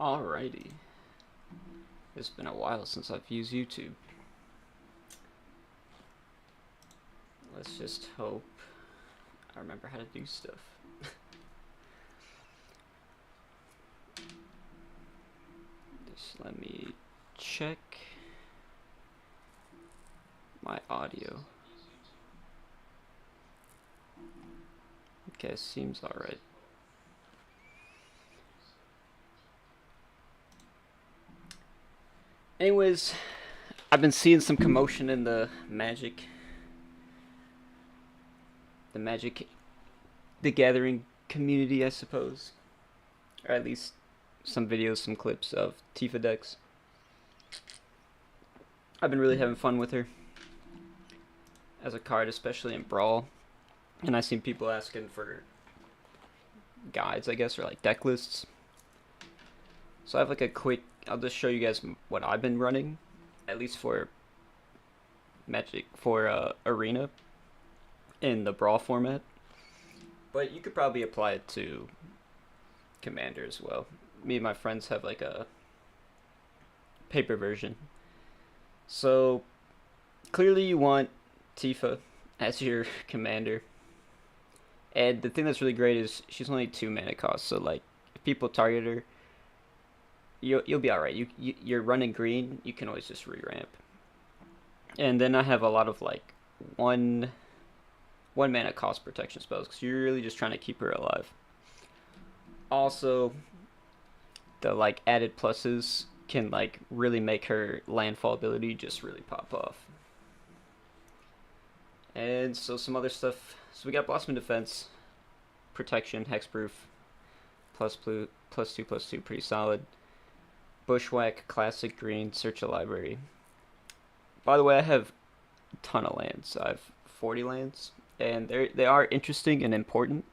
Alrighty. It's been a while since I've used YouTube. Let's just hope I remember how to do stuff. Just let me check my audio. Okay, seems alright. Anyways, I've been seeing some commotion in the Magic the Gathering community, I suppose. Or at least some videos, some clips of Tifa decks. I've been really having fun with her as a card, especially in Brawl. And I've seen people asking for guides, I guess, or like deck lists. So I have like a quick, I'll just show you guys what I've been running, at least for Magic, for Arena in the Brawl format. But you could probably apply it to Commander as well. Me and my friends have like a paper version. So clearly you want Tifa as your commander. And the thing that's really great is she's only 2 mana cost, so like if people target her, you'll be alright. You're running green, you can always just re-ramp. And then I have a lot of like one mana cost protection spells because you're really just trying to keep her alive. Also, the like added pluses can like really make her landfall ability just really pop off. And so some other stuff. So we got Blossom Defense, Protection, Hexproof, +2/+2, pretty solid. Bushwhack, Classic Green, Search a Library. By the way, I have a ton of lands. I have 40 lands, and they are interesting and important,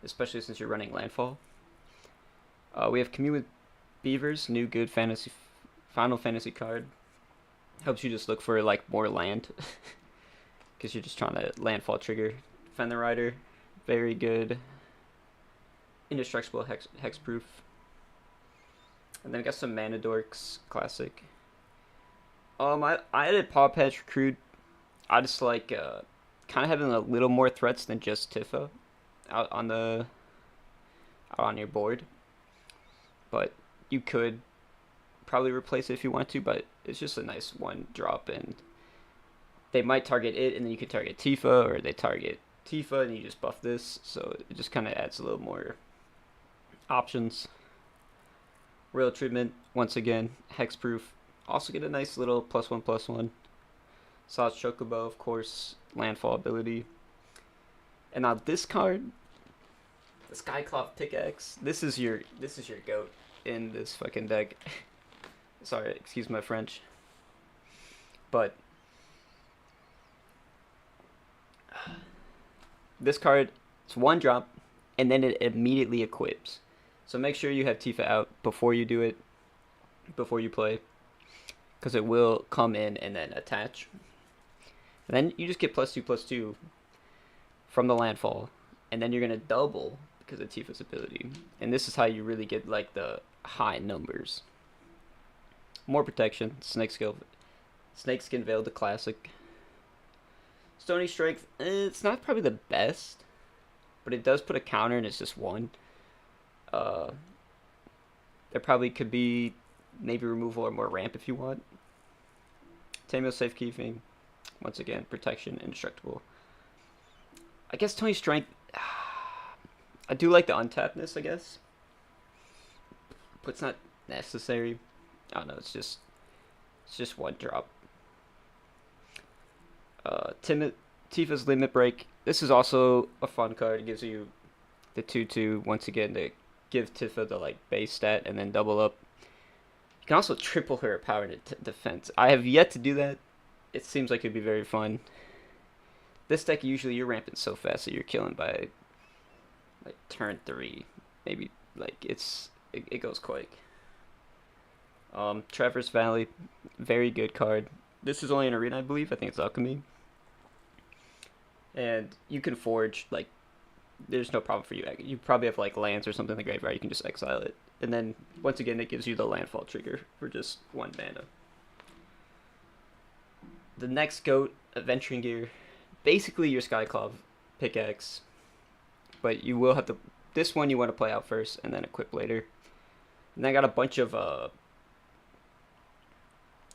especially since you're running landfall. We have Commune with Beavers, new good Final Fantasy card. Helps you just look for like more land, because you're just trying to landfall trigger. Defend the Rider, very good. Indestructible, hexproof. And then I got some Mana Dorks, classic. I added Paw Patch Recruit. I just like kind of having a little more threats than just Tifa out on your board. But you could probably replace it if you want to, but it's just a nice one drop, and they might target it, and then you could target Tifa, or they target Tifa, and you just buff this, so it just kind of adds a little more options. Royal Treatment, once again, hexproof. Also get a nice little +1/+1. Solid Chocobo, of course, landfall ability. And now this card, the Skycloth Pickaxe, this is your goat in this fucking deck. Sorry, excuse my French. But this card, it's 1 drop, and then it immediately equips. So make sure you have Tifa out before you do it, before you play, because it will come in and then attach. And then you just get +2/+2 from the landfall, and then you're gonna double because of Tifa's ability. And this is how you really get like the high numbers. More protection, Snakeskin Veil, the classic. Stony Strength, it's not probably the best, but it does put a counter, and it's just 1. There probably could be maybe removal or more ramp if you want. Tameo Safekeeping, once again, protection, indestructible. I guess Stony Strength, I do like the untappedness, I guess, but it's not necessary. I don't know, it's just 1 drop. Tifa's Limit Break. This is also a fun card. It gives you the 2/2 once again to give Tifa the like base stat and then double up. You can also triple her power and defense. I have yet to do that. It seems like it'd be very fun. This deck, usually you're ramping so fast that you're killing by like turn 3. Maybe like it goes quick. Traverse Valley, very good card. This is only an arena, I believe. I think it's alchemy. And you can forge like there's no problem for you. You probably have like lands or something in the graveyard. You can just exile it, and then once again it gives you the landfall trigger for just 1 mana. The next goat, Adventuring Gear, basically your Skyclaw pickaxe, but you will have to. This one you want to play out first and then equip later. And I got a bunch of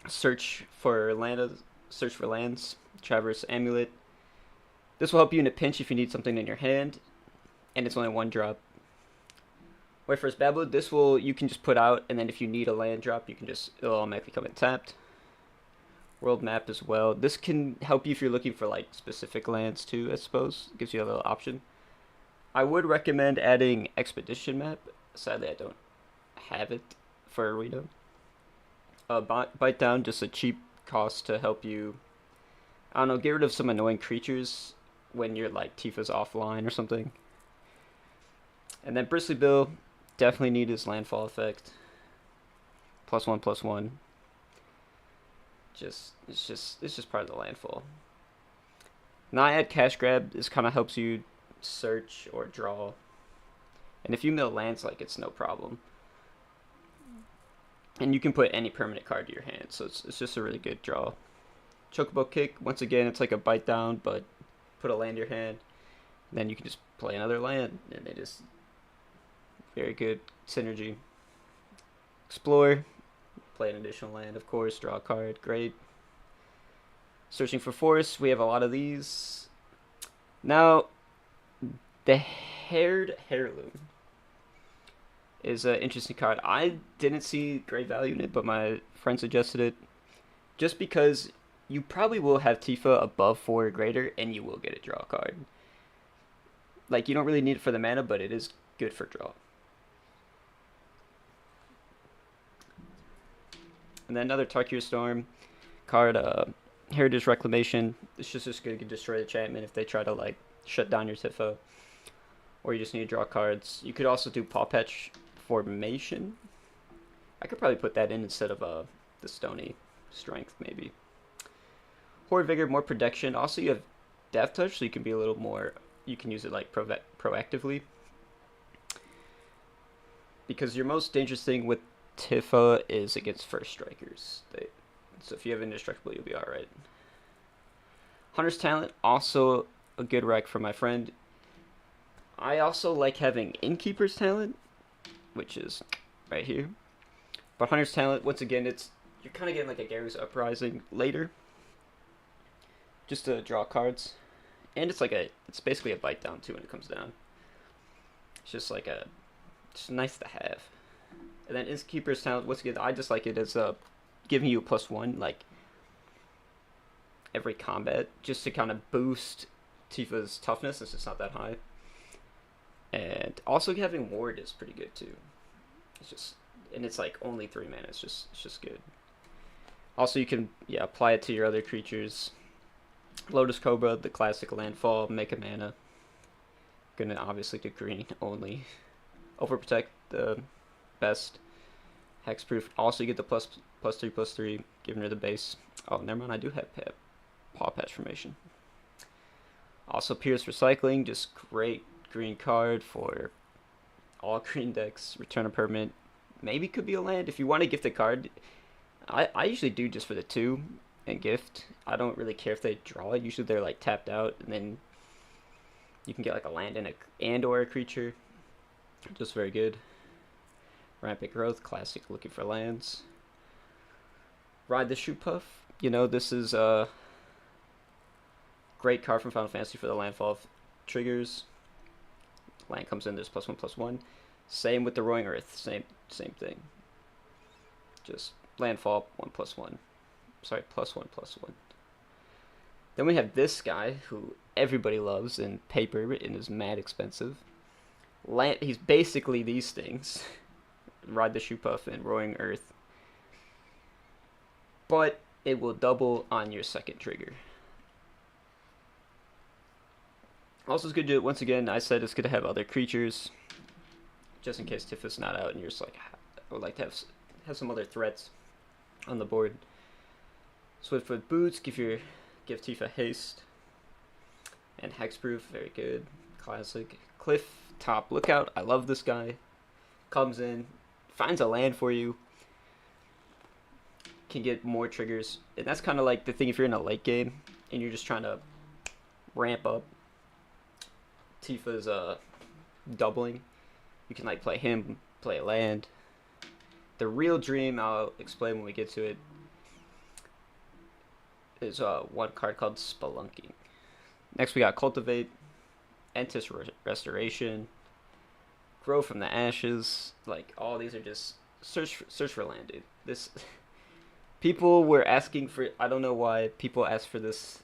search for lands, Traverse Amulet. This will help you in a pinch if you need something in your hand, and it's only 1 drop. White First Babel, this will, you can just put out, and then if you need a land drop, you can just, it'll automatically come in tapped. World Map as well. This can help you if you're looking for like specific lands too, I suppose. It gives you a little option. I would recommend adding Expedition Map. Sadly, I don't have it for Arena. Bite Down, just a cheap cost to help you, I don't know, get rid of some annoying creatures when you're like Tifa's offline or something. And then Bristly Bill, definitely need his landfall effect. +1/+1. It's just part of the landfall. Now I add Cash Grab. This kind of helps you search or draw. And if you mill lands, like, it's no problem. And you can put any permanent card to your hand, so it's just a really good draw. Chocobo Kick, once again, it's like a bite down, but put a land in your hand. And then you can just play another land, and it is very good synergy. Explore, play an additional land, of course, draw a card, great. Searching for Forests, we have a lot of these. Now, the Haired Heirloom is an interesting card. I didn't see great value in it, but my friend suggested it. Just because you probably will have Tifa above 4 or greater, and you will get a draw card. Like, you don't really need it for the mana, but it is good for draw. And then another Tarkir Storm card, Heritage Reclamation. It's just going to destroy the enchantment if they try to like shut down your Tifa. Or you just need to draw cards. You could also do Paw Patch Formation. I could probably put that in instead of the Stony Strength, maybe. Horde Vigor, more protection. Also, you have Death Touch, so you can be a little more. You can use it like proactively. Because your most dangerous thing with Tifa is against first strikers. So if you have Indestructible, you'll be alright. Hunter's Talent, also a good rec for my friend. I also like having Innkeeper's Talent, which is right here. But Hunter's Talent, once again, you're kind of getting like a Gary's Uprising later, just to draw cards, and it's basically a bite down too when it comes down. It's just like just nice to have. And then Innkeeper's Talent, once again, I just like it as giving you a +1 like every combat, just to kind of boost Tifa's toughness since it's not that high. And also having Ward is pretty good too. And it's like only 3 mana. It's just good. Also, you can apply it to your other creatures. Lotus Cobra, the classic landfall, make a mana. Gonna obviously do green only. Overprotect, the best. Hexproof. Also, you get the +3/+3, giving her the base. Oh, never mind. I do have Paw Patch Formation. Also, Pierce Recycling, just great green card for all green decks. Return a permanent. Maybe could be a land if you want to gift a card. I usually do just for the 2 and gift. I don't really care if they draw it. Usually they're like tapped out, and then you can get like a land and or a creature. Just very good. Rampant Growth, classic, looking for lands. Ride the Shoot Puff. This is a great card from Final Fantasy for the landfall triggers. Land comes in, there's +1/+1. Same with the Roaring Earth, same thing. Just landfall 1/+1. Sorry, +1/+1. Then we have this guy who everybody loves in paper and is mad expensive. He's basically these things. Ride the Shoot Puff and Roaring Earth. But it will double on your second trigger. Also, it's good to, once again, I said it's good to have other creatures, just in case Tifa's not out and you're just like, I would like to have some other threats on the board. Swiftfoot Boots, give Tifa haste. And Hexproof, very good. Classic. Cliff Top Lookout. I love this guy. Comes in, finds a land for you, can get more triggers. And that's kind of like the thing if you're in a late game and you're just trying to ramp up. Tifa's doubling. You can like play him, play a land. The real dream, I'll explain when we get to it, is one card called Spelunking. Next we got Cultivate, Entis Restoration, Grow from the Ashes. Like, all these are just search for land, dude. This people were asking for. I don't know why people ask for this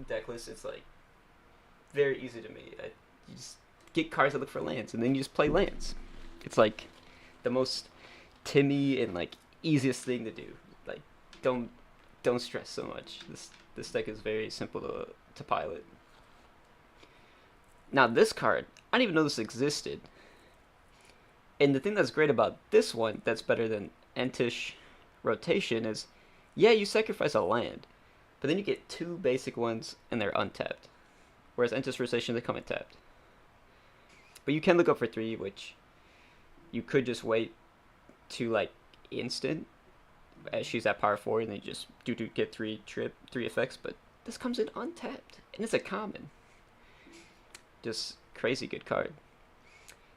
deck list. It's like very easy to me. You just get cards that look for lands, and then you just play lands. It's like the most Timmy and like easiest thing to do. Like, don't stress so much. This deck is very simple to pilot. Now this card, I didn't even know this existed. And the thing that's great about this one that's better than Entish Rotation is, yeah, you sacrifice a land, but then you get two basic ones and they're untapped. Whereas Entish Rotation, they come untapped. But you can look up for 3, which you could just wait to like instant as she's at power 4 and then you just get 3 effects, but this comes in untapped and it's a common. Just crazy good card.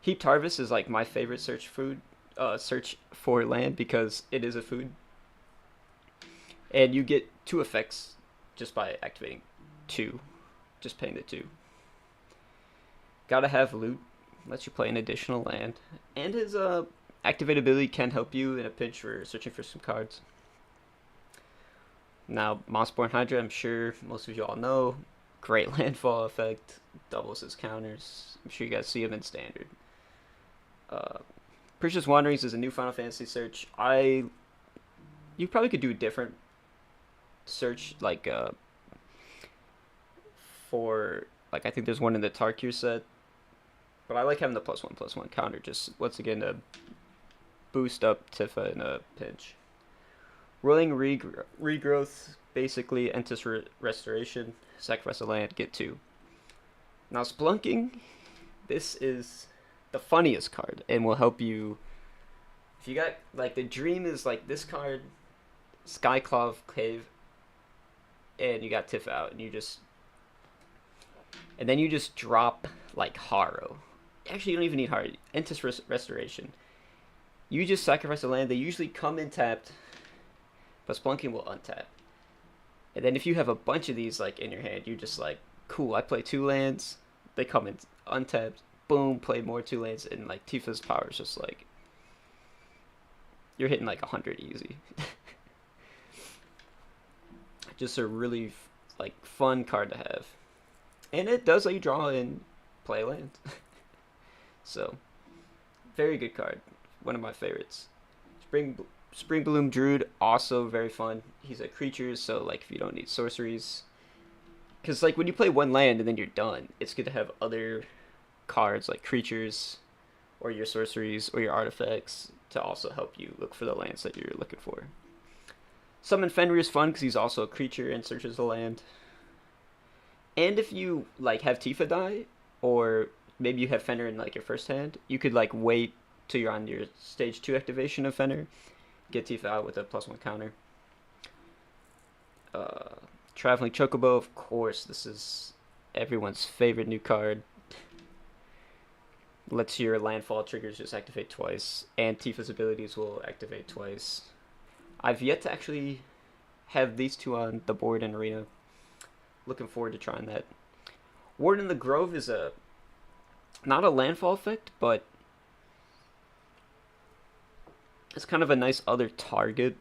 Heaped Harvest is like my favorite search for land because it is a food. And you get 2 effects just by activating 2. Just paying the 2. Gotta have loot. Lets you play an additional land. And his activate ability can help you in a pinch for searching for some cards. Now, Mossborn Hydra, I'm sure most of you all know. Great landfall effect. Doubles his counters. I'm sure you guys see him in standard. Precious Wanderings is a new Final Fantasy search. You probably could do a different search, like for like I think there's one in the Tarkir set, but I like having the +1/+1 counter just once again to boost up Tifa in a pinch. Rolling regrowth, basically Entis Restoration, sacrifice a land, get 2. Now Spelunking, this is the funniest card and will help you if you got like the dream is like this card, Skyclaw Cave, and you got Tifa out and then you just drop like Harrow. Actually, you don't even need Harrow. Entis Restoration. You just sacrifice a land. They usually come in tapped, but Spelunking will untap. And then if you have a bunch of these like in your hand, you're just like, cool, I play 2 lands. They come in untapped. Boom, play more 2 lands, and like Tifa's power is just like you're hitting like 100 easy. Just a really like fun card to have, and it does let you draw and play land. So, very good card. One of my favorites. Spring Bloom Druid, also very fun. He's a creature, so like if you don't need sorceries, because like when you play 1 land and then you're done, it's good to have other cards like creatures or your sorceries or your artifacts to also help you look for the lands that you're looking for. Summon Fenrir is fun because he's also a creature and searches the land. And if you like have Tifa die, or maybe you have Fenrir in like your first hand, you could like wait till you're on your stage 2 activation of Fenrir, get Tifa out with a +1 counter. Traveling Chocobo, of course, this is everyone's favorite new card. Lets your landfall triggers just activate twice, and Tifa's abilities will activate twice. I've yet to actually have these 2 on the board in Arena. Looking forward to trying that. Warden in the Grove is not a landfall effect, but it's kind of a nice other target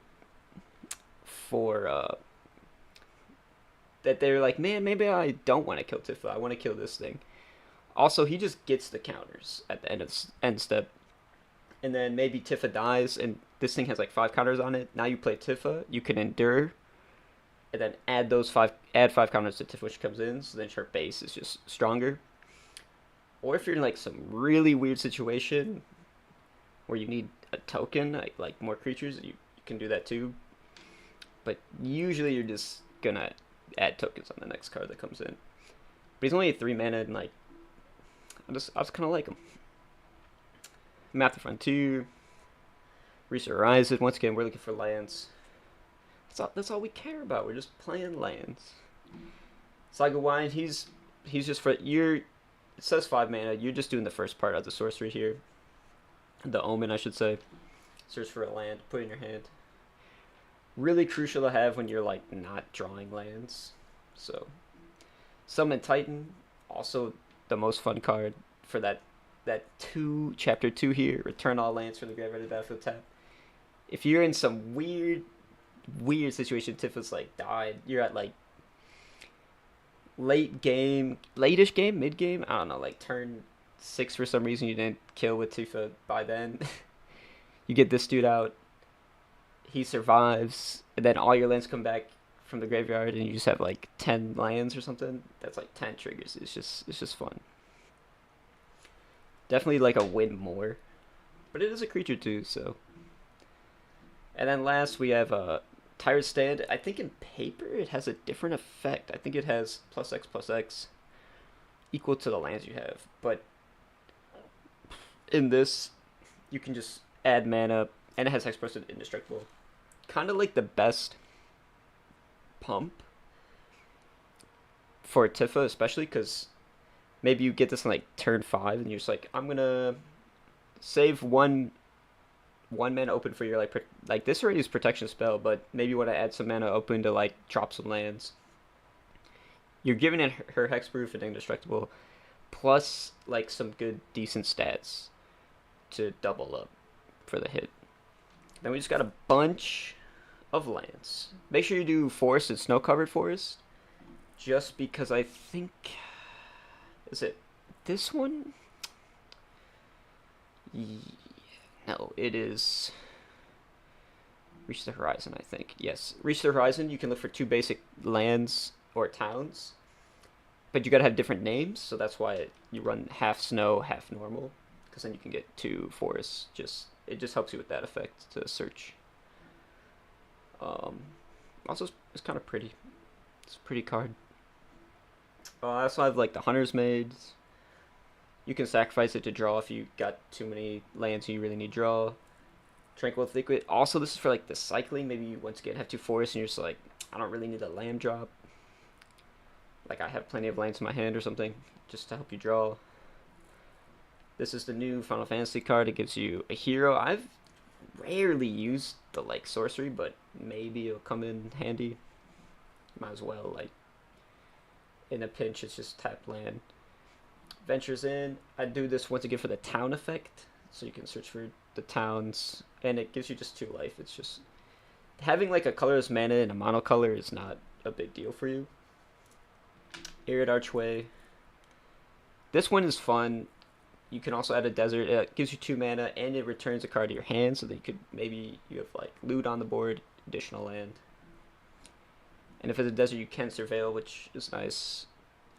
for that they're like, man, maybe I don't want to kill Tifa. I want to kill this thing. Also, he just gets the counters at the end step. And then maybe Tifa dies, and this thing has like 5 counters on it. Now you play Tifa, you can endure, and then add 5 counters to Tifa, which comes in, so then her base is just stronger. Or if you're in like some really weird situation where you need a token, like more creatures, you can do that too. But usually you're just gonna add tokens on the next card that comes in. But he's only at 3 mana, and like I just kind of like them. Map the Frontier, Research Horizon. Once again, we're looking for lands. That's all we care about. We're just playing lands. Saga Wine, he's just for you're. It says 5 mana. You're just doing the first part of the sorcery here. The Omen, I should say. Search for a land, put in your hand. Really crucial to have when you're like not drawing lands. So, Summon Titan, also the most fun card for that chapter 2 here. Return all lands from the graveyard to the battlefield tap. If you're in some weird situation, Tifa's like died. You're at like late game, late-ish game, mid game. I don't know, like turn 6 for some reason you didn't kill with Tifa by then. You get this dude out. He survives, and then all your lands come back from the graveyard, and you just have like 10 lands or something. That's like 10 triggers. It's just fun. Definitely like a win more, but it is a creature too. So, and then last we have a Tyrant Stand. I think in paper it has a different effect. I think it has +X equal to the lands you have, but in this you can just add mana, and it has Hexproof Indestructible. Kind of like the best pump for Tifa, especially because maybe you get this on like turn 5 and you're just like, I'm gonna save one mana open for your like this already is protection spell, but maybe you want to add some mana open to like drop some lands. You're giving it her Hexproof and Indestructible plus like some good decent stats to double up for the hit. Then we just got a bunch of lands. Make sure you do forest and snow covered forest, just because I think, is it this one? No, it is Reach the Horizon, I think. Yes, Reach the Horizon. You can look for 2 basic lands or towns, but you gotta have different names, so that's why you run half snow, half normal, because then you can get 2 forests. It just helps you with that effect to search. Also, it's kind of pretty. It's a pretty card. I also have like the Hunter's Maids. You can sacrifice it to draw if you got too many lands and you really need draw. Tranquil Thicket. Also, this is for like the cycling. Maybe you once again have 2 forests and you're just like, I don't really need a land drop. Like I have plenty of lands in my hand or something, just to help you draw. This is the new Final Fantasy card. It gives you a hero. I've rarely used the like sorcery, but maybe it'll come in handy. Might as well, like in a pinch, it's just tap land. Ventures in. I do this once again for the town effect, so you can search for the towns, and it gives you just 2 life. It's just having like a colorless mana and a monocolor is not a big deal for you. Arid Archway. This one is fun. You can also add a desert. It gives you 2 mana, and it returns a card to your hand, so that you could maybe you have like loot on the board, additional land. And if it's a desert, you can surveil, which is nice.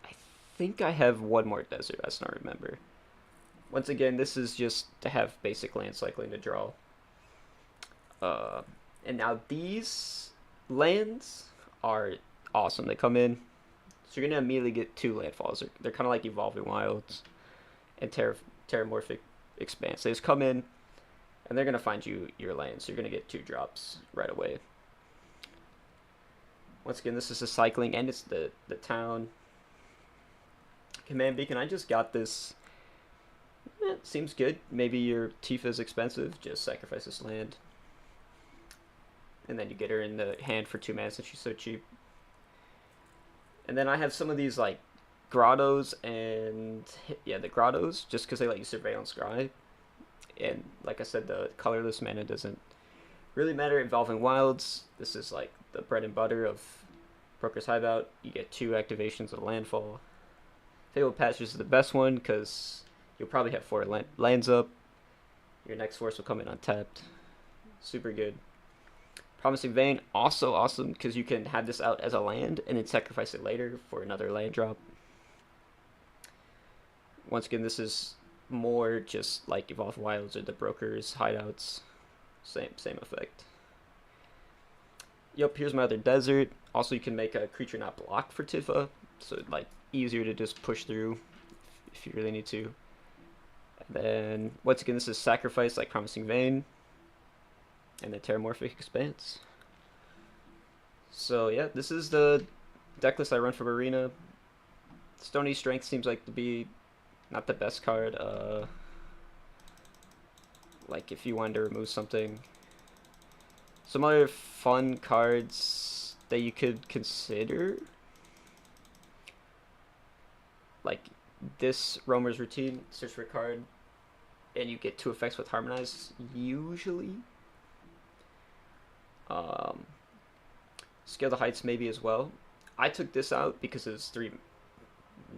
I think I have 1 more desert. I just don't remember. Once again, this is just to have basic land cycling to draw. And now these lands are awesome. They come in, so you're gonna immediately get 2 landfalls. They're kind of like Evolving Wilds and Terramorphic Expanse. They just come in, and they're gonna find you your land, so you're gonna get 2 drops right away. Once again, this is the cycling, and it's the town. Command Beacon, I just got this. Seems good. Maybe your Tifa is expensive. Just sacrifice this land, and then you get her in the hand for 2 mana since she's so cheap. And then I have some of these like grottos, and yeah, the grottos, just because they let you surveillance scry. And like I said, the colorless mana doesn't really matter. Evolving Wilds, this is like the bread and butter of Broker's Hideout. You get 2 activations of landfall. Fabled Passage is the best one because you'll probably have 4 lands up. Your next force will come in untapped. Super good. Promising Vein, also awesome because you can have this out as a land and then sacrifice it later for another land drop. Once again, this is more just like Evolved Wilds or the Broker's Hideouts. Same effect. Yep, here's my other desert. Also, you can make a creature not block for Tifa, so like easier to just push through if you really need to. And then once again, this is Sacrifice, like Promising Vein, and then Terramorphic Expanse. So yeah, this is the deck list I run from Arena. Stony Strength seems like to be not the best card. Like if you wanted to remove something. Some other fun cards that you could consider, like this Roamer's Routine, search for a card, and you get 2 effects with Harmonize, usually. Scale the Heights maybe as well. I took this out because it's 3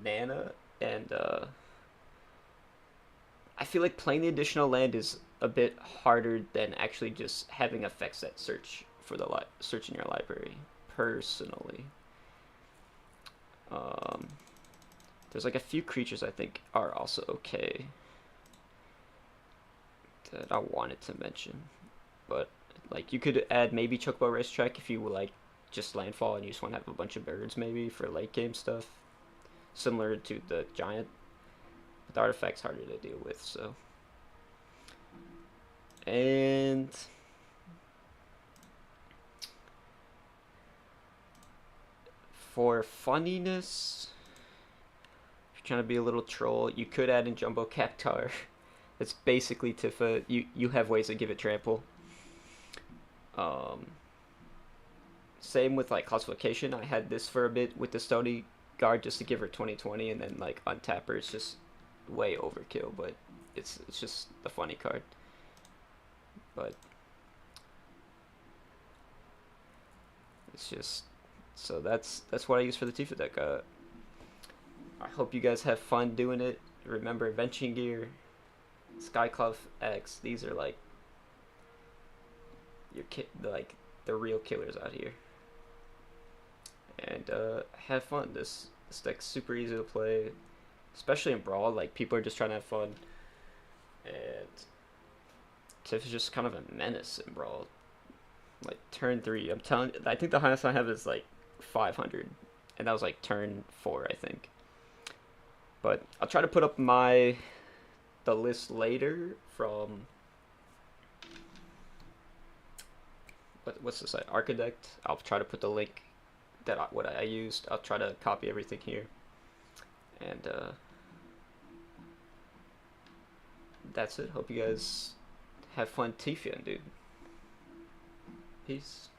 mana, and I feel like playing the additional land is a bit harder than actually just having effects that search for the search in your library. Personally, there's like a few creatures I think are also okay that I wanted to mention, but like you could add maybe Chocobo Racetrack if you like just landfall and you just want to have a bunch of birds maybe for late game stuff, similar to the giant. But the artifact's harder to deal with, so. And for funniness, if you're trying to be a little troll, you could add in Jumbo Cactar. It's basically Tifa. You have ways to give it trample. Same with like classification. I had this for a bit with the Stony Guard just to give her 20/20, and then like untap her. It's just way overkill, but it's just a funny card. But it's just, so that's what I use for the Tifa deck. I hope you guys have fun doing it. Remember, Venturing Gear, Skycloth X. These are like like the real killers out here. And have fun. This deck's super easy to play, especially in Brawl. Like people are just trying to have fun, and Tiff is just kind of a menace in Brawl. Like turn 3, I'm telling you, I think the highest I have is like 500, and that was like turn 4, I think. But I'll try to put up the list later from what's the site, Architect. I'll try to put the link that what I used. I'll try to copy everything here, and that's it. Hope you guys have fun Tifa, dude. Peace.